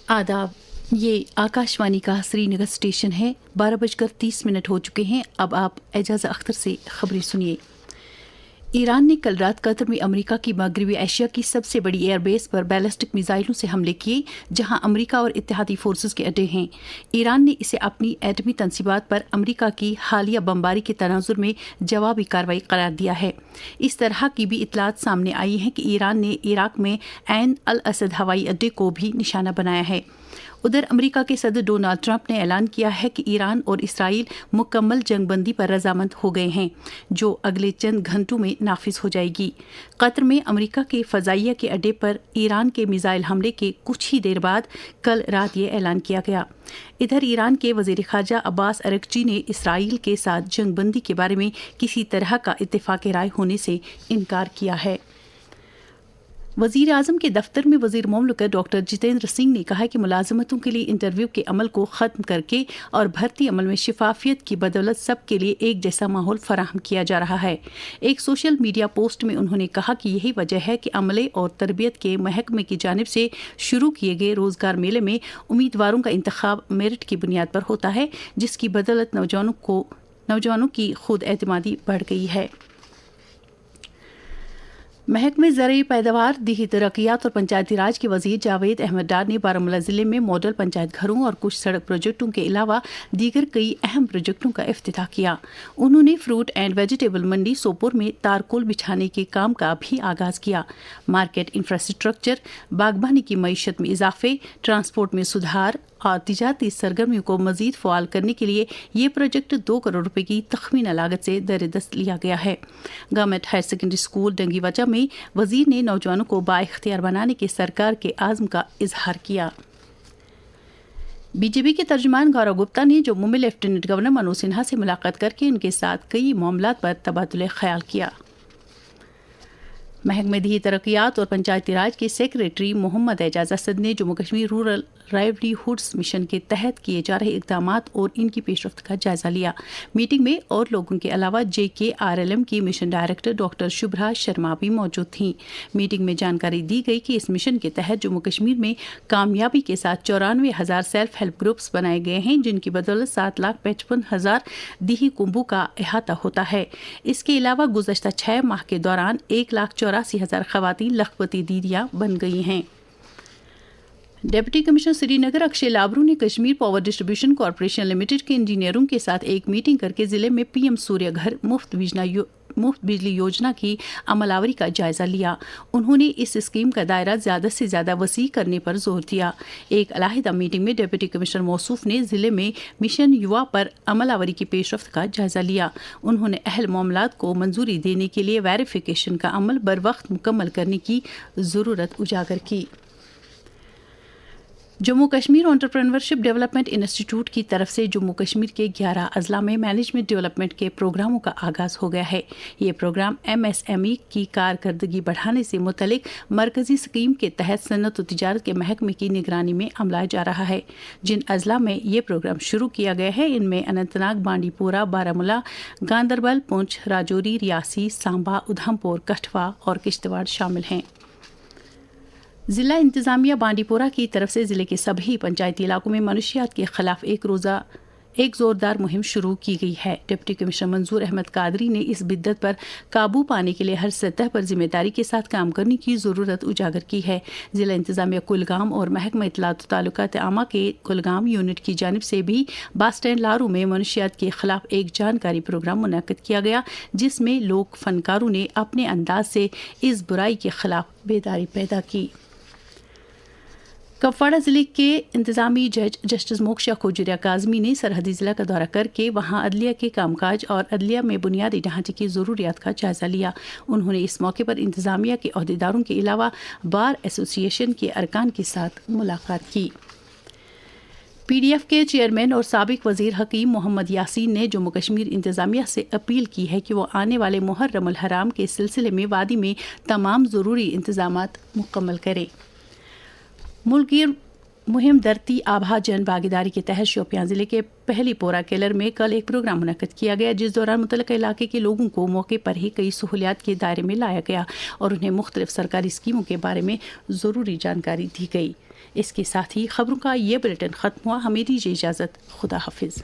आदाब, ये आकाशवाणी का श्रीनगर स्टेशन है। 12:30 हो चुके हैं। अब आप एजाज़ा अख्तर से खबरें सुनिए। ईरान ने कल रात कतर में अमेरिका की मगरबी एशिया की सबसे बड़ी एयरबेस पर बैलिस्टिक मिसाइलों से हमले किए, जहां अमेरिका और इत्तेहादी फोर्सेस के अड्डे हैं। ईरान ने इसे अपनी एटमी तनसीबात पर अमेरिका की हालिया बमबारी के तनाजुर में जवाबी कार्रवाई करार दिया है। इस तरह की भी इतलात सामने आई हैं कि ईरान ने इराक में ऐन अल असद हवाई अड्डे को भी निशाना बनाया है। उधर अमेरिका के सदर डोनाल्ड ट्रंप ने ऐलान किया है कि ईरान और इसराइल मुकम्मल जंगबंदी पर रजामंद हो गए हैं, जो अगले चंद घंटों में नाफिज हो जाएगी। कतर में अमेरिका के फजाइया के अड्डे पर ईरान के मिसाइल हमले के कुछ ही देर बाद कल रात ये ऐलान किया गया। इधर ईरान के वजीर खारजा अब्बास अरगची ने इसराइल के साथ जंगबंदी के बारे में किसी तरह का इत्तेफाक राय होने से इनकार किया है। वजीर आजम के दफ्तर में वजीर मुमलिकत डॉक्टर जितेंद्र सिंह ने कहा कि मुलाजमतों के लिए इंटरव्यू के अमल को ख़त्म करके और भर्ती अमल में शफाफियत की बदौलत सबके लिए एक जैसा माहौल फराहम किया जा रहा है। एक सोशल मीडिया पोस्ट में उन्होंने कहा कि यही वजह है कि अमले और तरबियत के महकमे की जानिब से शुरू किए गए रोजगार मेले में उम्मीदवारों का इंतखाब मेरिट की बुनियाद पर होता है, जिसकी बदौलत नौजवानों की खुद एतमादी बढ़ गई है। महकमे ज़राई पैदावार, देही तरक्यात और पंचायती राज के वजीर जावेद अहमद डार ने बारामूला जिले में मॉडल पंचायत घरों और कुछ सड़क प्रोजेक्टों के अलावा दीगर कई अहम प्रोजेक्टों का इफ्तिताह किया। उन्होंने फ्रूट एंड वेजिटेबल मंडी सोपोर में तारकोल बिछाने के काम का भी आगाज किया। मार्केट इंफ्रास्ट्रक्चर, बागबानी की मईशत में इजाफे, ट्रांसपोर्ट में सुधार और तिजारती सरगर्मियों को मजीद फ़आल करने के लिए ये प्रोजेक्ट 2 करोड़ रुपए की तखमीना लागत से दर-ए-दस्त लिया गया है। गवर्नमेंट हायर सेकेंडरी स्कूल डंगीवचा में वजीर ने नौजवानों को बाइख्तियार बनाने के सरकार के आज़म का इजहार किया। बीजेपी के तर्जुमान गौरव गुप्ता ने जम्मू में लेफ्टिनेंट गवर्नर मनोज सिन्हा से मुलाकात करके उनके साथ कई मामलात पर तबादुले ख्याल किया। महकमे देही तरक्यात और पंचायती राज के सेक्रेटरी मोहम्मद एजाज असद ने Jammu Kashmir rural livelihoods mission के तहत किए जा रहे इक़दामात और इनकी पेशरफ्त का जायजा लिया। मीटिंग में और लोगों के अलावा JKRLM की mission director doctor Shubhra Sharma भी मौजूद थीं। मीटिंग में जानकारी दी गई कि इस मिशन के तहत जम्मू कश्मीर में कामयाबी के साथ 94,000 सेल्फ हेल्प ग्रुप्स बनाए गए हैं, जिनकी बदौलत 7,55,000 देही कुंभों का अहाता होता है। इसके अलावा गुज़श्ता 6 माह के दौरान 1,84,000 खवातीन लखपति दीदियां बन गई हैं। डिप्टी कमिश्नर श्रीनगर अक्षय लाबरू ने Kashmir power distribution corporation limited के इंजीनियरों के साथ एक मीटिंग करके जिले में PM सूर्य घर मुफ्त बिजली योजना की अमलावरी का जायजा लिया। उन्होंने इस स्कीम का दायरा ज्यादा से ज्यादा वसी करने पर जोर दिया। एक अलहदा मीटिंग में डिप्टी कमिश्नर मौसूफ ने जिले में मिशन युवा पर अमलावरी की पेशरफ्त का जायजा लिया। उन्होंने अहल मामलात को मंजूरी देने के लिए वेरिफिकेशन का अमल बर वक्त मुकम्मल करने की जरूरत उजागर की। Jammu Kashmir entrepreneurship development institute की तरफ से जम्मू कश्मीर के 11 अजला में मैनेजमेंट डेवलपमेंट के प्रोग्रामों का आगाज हो गया है। ये प्रोग्राम MSME की कारकर्दगी बढ़ाने से मुतलिक मरकजी स्कीम के तहत सनत और तिजारत के महकमे की निगरानी में अमलाया जा रहा है। जिन अजला में ये प्रोग्राम शुरू किया गया है, इनमें अनंतनाग, बांडीपोरा, बारामूला, गांदरबल, पुंछ, राजौरी, रियासी, सांबा, उधमपुर, कठवा और किश्तवाड़ शामिल हैं। जिला इंतजामिया बांडीपोरा की तरफ से जिले के सभी पंचायती इलाकों में मनशियात के खिलाफ एक जोरदार मुहिम शुरू की गई है। डिप्टी कमिश्नर मंजूर अहमद कादरी ने इस बिद्दत पर काबू पाने के लिए हर सतह पर जिम्मेदारी के साथ काम करने की जरूरत उजागर की है। जिला इंतजामिया कुलगाम और महकमा इत्तलात व ताल्लुकात आमा के कुलगाम यूनिट की जानिब से भी बस स्टैंड लारू में मनशियात के खिलाफ एक जानकारी प्रोग्राम मुनक्किद किया गया, जिसमें लोक फनकारों ने अपने अंदाज से इस बुराई के खिलाफ बेदारी पैदा की। कुपवाड़ा जिले के इंतजामी जज जस्टिस मोक्षा खोजुरिया काजमी ने सरहदी जिला का दौरा करके वहां अदलिया के कामकाज और अदलिया में बुनियादी ढांचे की ज़रूरियात का जायजा लिया। उन्होंने इस मौके पर इंतजामिया के अहदेदारों के अलावा बार एसोसिएशन के अरकान के साथ मुलाकात की। PDF के चेयरमैन और साबिक वजीर हकीम मोहम्मद यासीन ने जम्मू कश्मीर इंतजामिया से अपील की है कि वो आने वाले मुहर्रम अल हराम के सिलसिले में वादी में तमाम ज़रूरी इंतजामात मुकम्मल करे। مہم دھرتی آبا جن بھاگیداری کے تحت شوپیان ضلع کے پہلی پورہ کیلر میں کل ایک پروگرام منعقد کیا گیا، جس دوران متعلقہ علاقے کے لوگوں کو موقع پر ہی کئی سہولیات کے دائرے میں لایا گیا اور انہیں مختلف سرکاری اسکیموں کے بارے میں ضروری جانکاری دی گئی۔ اس کے ساتھ ہی خبروں کا یہ بلیٹن ختم ہوا۔ ہمیں دیجیے اجازت، خدا حافظ۔